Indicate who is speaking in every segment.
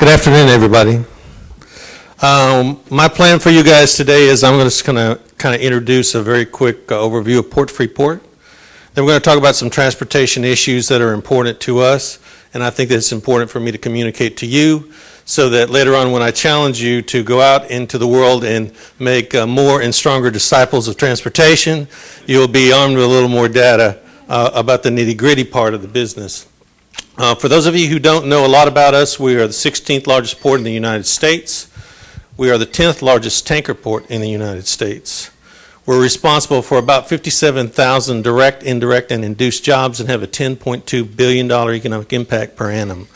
Speaker 1: Good afternoon, everybody. My plan for you guys today is I'm just going to kind of introduce a very quick overview of Port Freeport. Then we're going to talk about some transportation issues that are important to us, and I think that it's important for me to communicate to you so that later on when I challenge you to go out into the world and make more and stronger disciples of transportation, you'll be armed with a little more data about the nitty-gritty part of the business. For those of you who don't know a lot about us, we are the 16th largest port in the United States. We are the 10th largest tanker port in the United States. We're responsible for about 57,000 direct, indirect, and induced jobs and have a $10.2 billion economic impact per annum.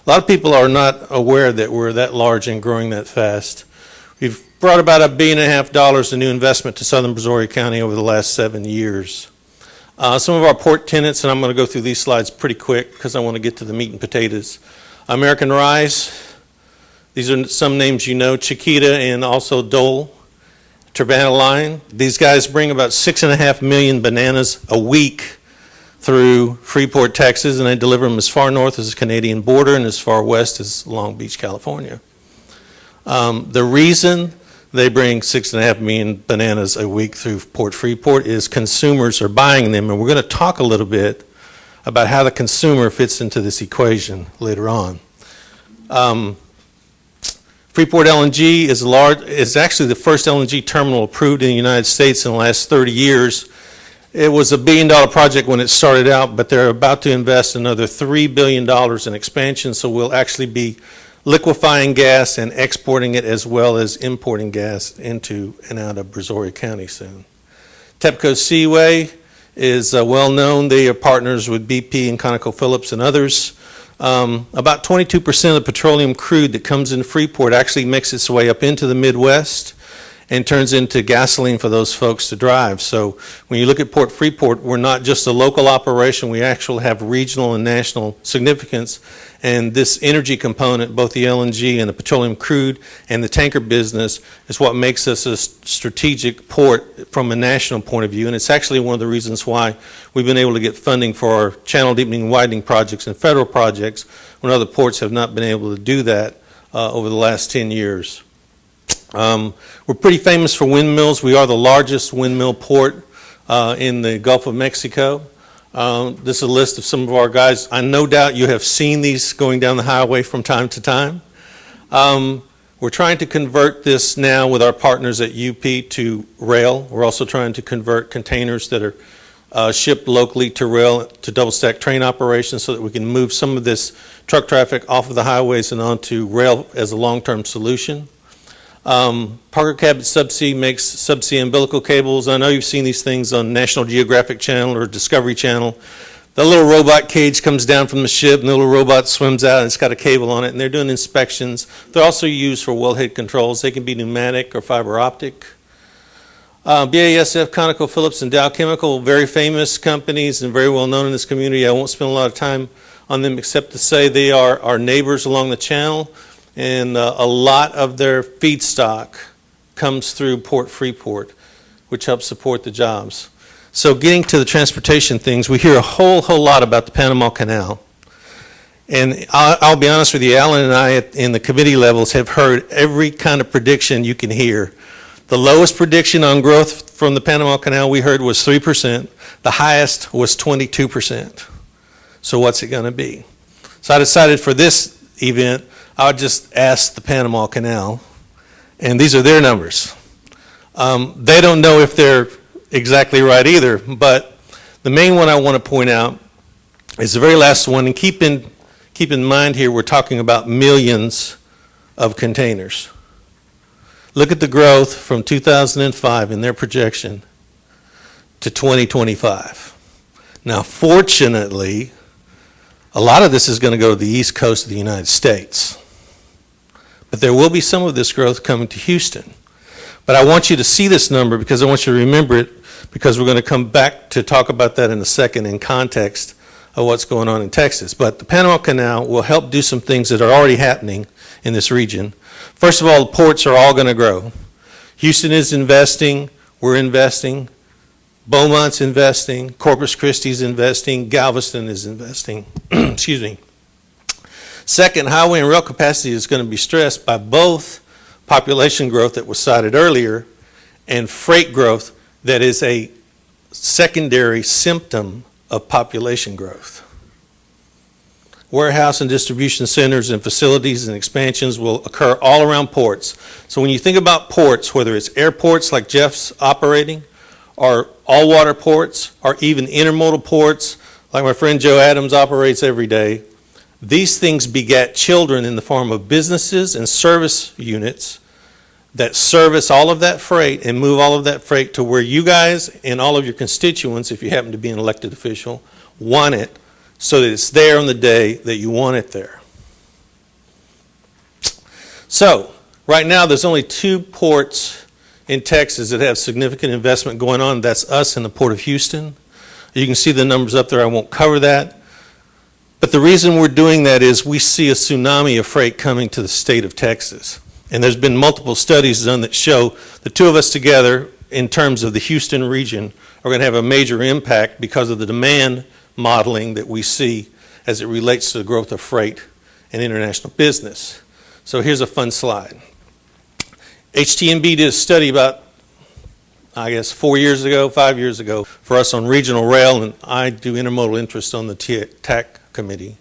Speaker 1: A lot of people are not aware that we're that large and growing that fast. We've brought about $1.5 billion in new investment to southern Brazoria County over the last 7 years. Some of our port tenants, and I'm going to go through these slides pretty quick because I want to get to the meat and potatoes. American Rice, these are some names you know, Chiquita and also Dole, Turbana Line. These guys bring about 6.5 million bananas a week through Freeport, Texas, and they deliver them as far north as the Canadian border and as far west as Long Beach, California. The reason they bring 6.5 million bananas a week through Port Freeport is consumers are buying them, and we're going to talk a little bit about how the consumer fits into this equation later on. Freeport LNG is actually the first LNG terminal approved in the United States in the last 30 years. It was a $1 billion project when it started out, but they're about to invest another $3 billion in expansion, so we'll actually be liquefying gas and exporting it as well as importing gas into and out of Brazoria County soon. TEPCO Seaway is well known. They are partners with BP and ConocoPhillips and others. About 22% of the petroleum crude that comes in Freeport actually makes its way up into the Midwest and turns into gasoline for those folks to drive. So when you look at Port Freeport, we're not just a local operation, we actually have regional and national significance. And this energy component, both the LNG and the petroleum crude and the tanker business, is what makes us a strategic port from a national point of view. And it's actually one of the reasons why we've been able to get funding for our channel deepening and widening projects and federal projects when other ports have not been able to do that over the last 10 years. We're pretty famous for windmills. We are the largest windmill port in the Gulf of Mexico. This is a list of some of our guys. I no doubt you have seen these going down the highway from time to time. We're trying to convert this now with our partners at UP to rail. We're also trying to convert containers that are shipped locally to rail to double stack train operations so that we can move some of this truck traffic off of the highways and onto rail as a long-term solution. Parker Cabot Subsea makes subsea umbilical cables. I know you've seen these things on National Geographic Channel or Discovery Channel. The little robot cage comes down from the ship and the little robot swims out and it's got a cable on it and they're doing inspections. They're also used for wellhead controls. They can be pneumatic or fiber optic. BASF, ConocoPhillips, and Dow Chemical, very famous companies and very well known in this community. I won't spend a lot of time on them except to say they are our neighbors along the channel. And a lot of their feedstock comes through Port Freeport, which helps support the jobs. So getting to the transportation things, we hear a whole lot about the Panama Canal. And I'll be honest with you, Alan and I in the committee levels have heard every kind of prediction you can hear. The lowest prediction on growth from the Panama Canal we heard was 3%. The highest was 22%. So what's it going to be? So I decided for this event, I would just ask the Panama Canal, and these are their numbers. They don't know if they're exactly right either, but the main one I want to point out is the very last one, and keep in mind here we're talking about millions of containers. Look at the growth from 2005 in their projection to 2025. Now, fortunately, a lot of this is going to go to the east coast of the United States. But there will be some of this growth coming to Houston. But I want you to see this number because I want you to remember it because we're going to come back to talk about that in a second in context of what's going on in Texas. But the Panama Canal will help do some things that are already happening in this region. First of all, the ports are all going to grow. Houston is investing, we're investing, Beaumont's investing, Corpus Christi's investing, Galveston is investing. Excuse me. Second, highway and rail capacity is going to be stressed by both population growth that was cited earlier and freight growth that is a secondary symptom of population growth. Warehouse and distribution centers and facilities and expansions will occur all around ports. So when you think about ports, whether it's airports like Jeff's operating, or all-water ports, or even intermodal ports like my friend Joe Adams operates every day, these things beget children in the form of businesses and service units that service all of that freight and move all of that freight to where you guys and all of your constituents, if you happen to be an elected official, want it so that it's there on the day that you want it there. So, right now there's only 2 ports in Texas that have significant investment going on. That's us and the Port of Houston. You can see the numbers up there. I won't cover that. But the reason we're doing that is we see a tsunami of freight coming to the state of Texas. And there's been multiple studies done that show the 2 of us together in terms of the Houston region are going to have a major impact because of the demand modeling that we see as it relates to the growth of freight and international business. So here's a fun slide. HTMB did a study about, I guess, 4 years ago, 5 years ago, for us on regional rail, and I do intermodal interest on the TAC committee.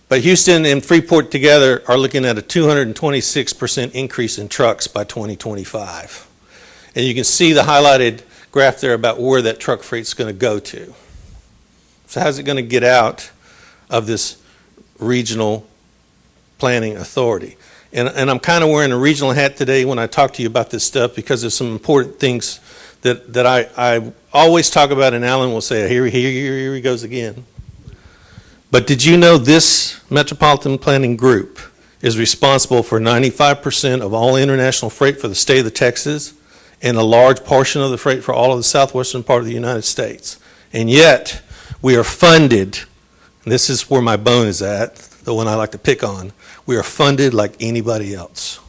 Speaker 1: But Houston and Freeport together are looking at a 226% increase in trucks by 2025. And you can see the highlighted graph there about where that truck freight's going to go to. So how's it going to get out of this regional planning authority? And I'm kind of wearing a regional hat today when I talk to you about this stuff because there's some important things that I always talk about, and Alan will say, here he goes again. But did you know this Metropolitan Planning Group is responsible for 95% of all international freight for the state of Texas and a large portion of the freight for all of the southwestern part of the United States? And yet, we are funded, and this is where my bone is at, the one I like to pick on, we are funded like anybody else.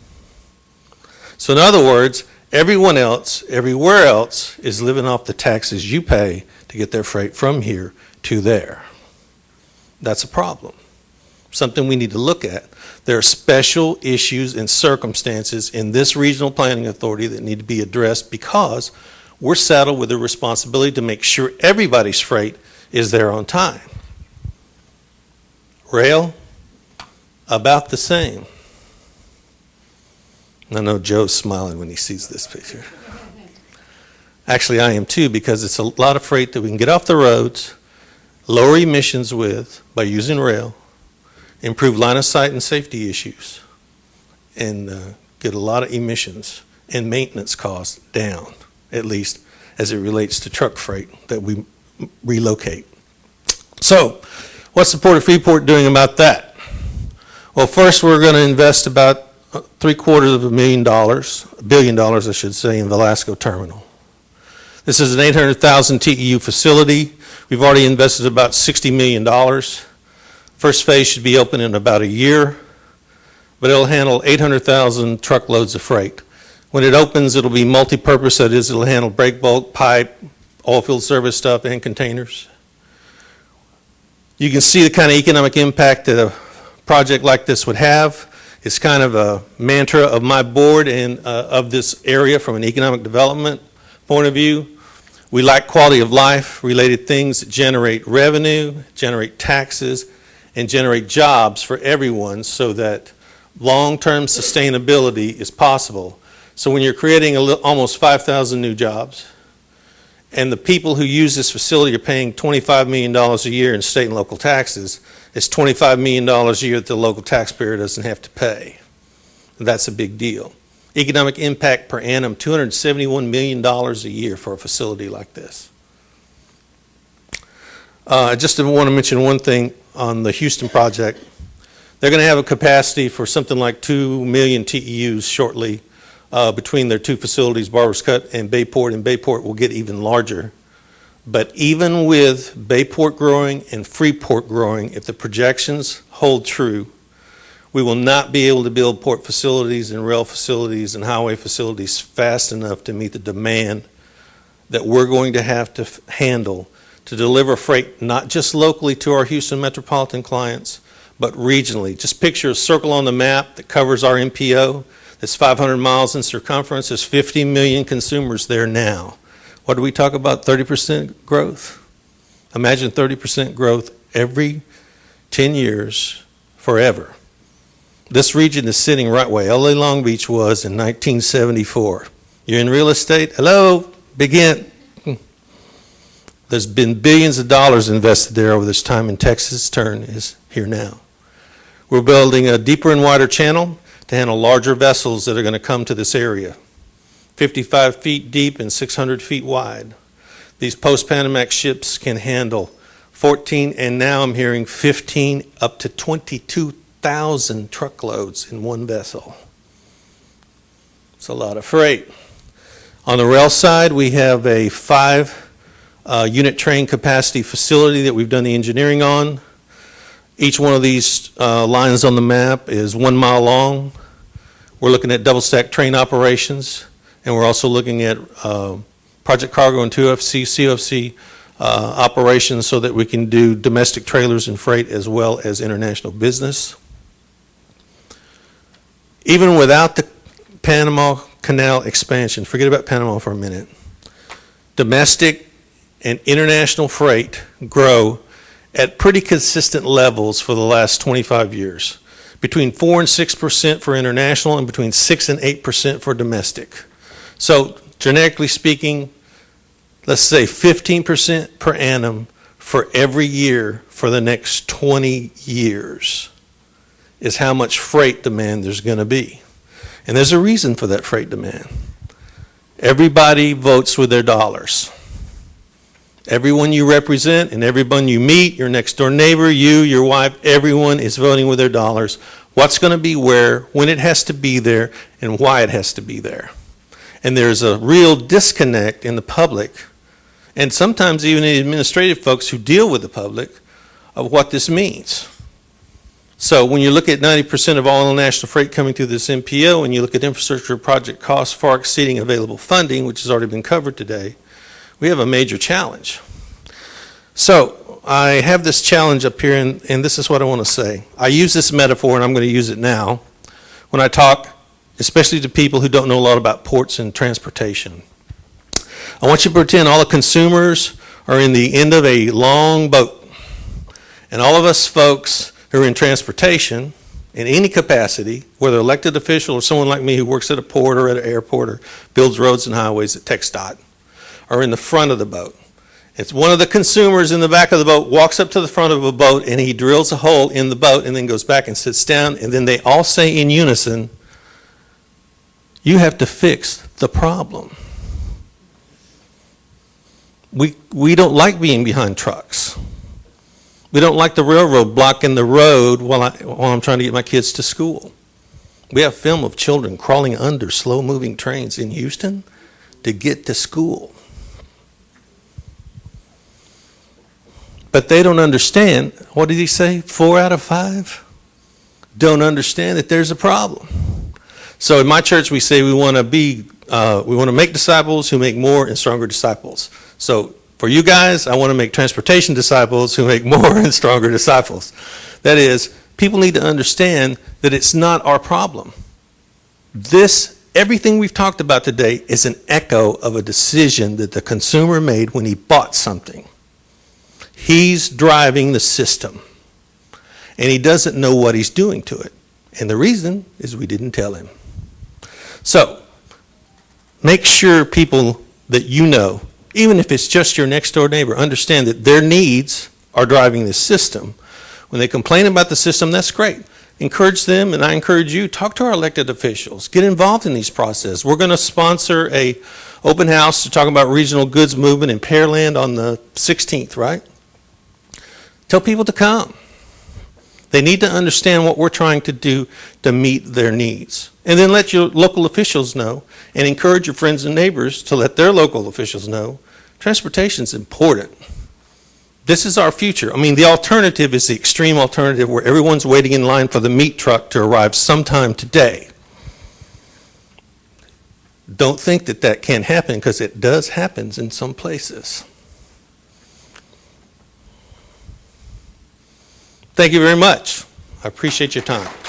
Speaker 1: So in other words, everyone else, everywhere else, is living off the taxes you pay to get their freight from here to there. That's a problem, something we need to look at. There are special issues and circumstances in this regional planning authority that need to be addressed because we're saddled with the responsibility to make sure everybody's freight is there on time. Rail, about the same. I know Joe's smiling when he sees this picture. Actually, I am too, because it's a lot of freight that we can get off the roads, lower emissions with by using rail, improve line of sight and safety issues, and get a lot of emissions and maintenance costs down, at least as it relates to truck freight that we relocate. So, what's the Port of Freeport doing about that? Well, first we're going to invest about $750 million, I should say, in Velasco Terminal. This is an 800,000 TEU facility. We've already invested about $60 million. First phase should be open in about a year, but it'll handle 800,000 truckloads of freight. When it opens, it'll be multi-purpose. That is, it'll handle break bulk, pipe, oil field service stuff, and containers. You can see the kind of economic impact that a project like this would have. It's kind of a mantra of my board and of this area from an economic development point of view. We like quality of life related things that generate revenue, generate taxes, and generate jobs for everyone so that long-term sustainability is possible. So when you're creating almost 5,000 new jobs, and the people who use this facility are paying $25 million a year in state and local taxes, it's $25 million a year that the local taxpayer doesn't have to pay. That's a big deal. Economic impact per annum, $271 million a year for a facility like this. I just want to mention one thing on the Houston project. They're going to have a capacity for something like 2 million TEUs shortly between their 2 facilities, Barbers Cut and Bayport will get even larger. But even with Bayport growing and Freeport growing, if the projections hold true, we will not be able to build port facilities and rail facilities and highway facilities fast enough to meet the demand that we're going to have to handle to deliver freight not just locally to our Houston metropolitan clients, but regionally. Just picture a circle on the map that covers our MPO. That's 500 miles in circumference. There's 50 million consumers there now. What do we talk about? 30% growth. Imagine 30% growth every 10 years forever. This region is sitting right where LA Long Beach was in 1974. You're in real estate? Hello? Big hint. There's been billions of dollars invested there over this time, and Texas' turn is here now. We're building a deeper and wider channel to handle larger vessels that are going to come to this area, 55 feet deep and 600 feet wide. These post-Panamax ships can handle 14, and now I'm hearing 15, up to 22,000 truckloads in one vessel. It's a lot of freight. On the rail side, we have a 5-unit train capacity facility that we've done the engineering on. Each one of these lines on the map is 1 mile long. We're looking at double stack train operations, and we're also looking at project cargo and 2FC, CFC operations so that we can do domestic trailers and freight as well as international business. Even without the Panama Canal expansion, forget about Panama for a minute, domestic and international freight grow at pretty consistent levels for the last 25 years, between 4 and 6% for international and between 6 and 8% for domestic. So genetically speaking, let's say 15% per annum for every year for the next 20 years is how much freight demand there's going to be. And there's a reason for that freight demand. Everybody votes with their dollars. Everyone you represent and everyone you meet, your next door neighbor, you, your wife, everyone is voting with their dollars. What's going to be where, when it has to be there, and why it has to be there. And there's a real disconnect in the public, and sometimes even in administrative folks who deal with the public, of what this means. So when you look at 90% of all international freight coming through this MPO, and you look at infrastructure project costs far exceeding available funding, which has already been covered today, we have a major challenge. So I have this challenge up here, and this is what I want to say. I use this metaphor, and I'm going to use it now, when I talk, especially to people who don't know a lot about ports and transportation. I want you to pretend all the consumers are in the end of a long boat, and all of us folks who are in transportation in any capacity, whether elected official or someone like me who works at a port or at an airport or builds roads and highways at TxDOT, are in the front of the boat. It's one of the consumers in the back of the boat walks up to the front of a boat and he drills a hole in the boat and then goes back and sits down, and then they all say in unison, "You have to fix the problem." We don't like being behind trucks. We don't like the railroad blocking the road while I'm trying to get my kids to school. We have film of children crawling under slow-moving trains in Houston to get to school. But they don't understand, what did he say, 4 out of 5 don't understand that there's a problem. So in my church we say we want to make disciples who make more and stronger disciples. So for you guys, I want to make transportation disciples who make more and stronger disciples. That is, people need to understand that it's not our problem. Everything we've talked about today is an echo of a decision that the consumer made when he bought something. He's driving the system, and he doesn't know what he's doing to it. And the reason is we didn't tell him. So make sure people that you know, even if it's just your next door neighbor, understand that their needs are driving this system. When they complain about the system, that's great. Encourage them, and I encourage you, talk to our elected officials. Get involved in these processes. We're going to sponsor a open house to talk about regional goods movement in Pearland on the 16th, right? Tell people to come. They need to understand what we're trying to do to meet their needs. And then let your local officials know, and encourage your friends and neighbors to let their local officials know. Transportation is important. This is our future. I mean, the alternative is the extreme alternative where everyone's waiting in line for the meat truck to arrive sometime today. Don't think that that can't happen, because it does happen in some places. Thank you very much. I appreciate your time.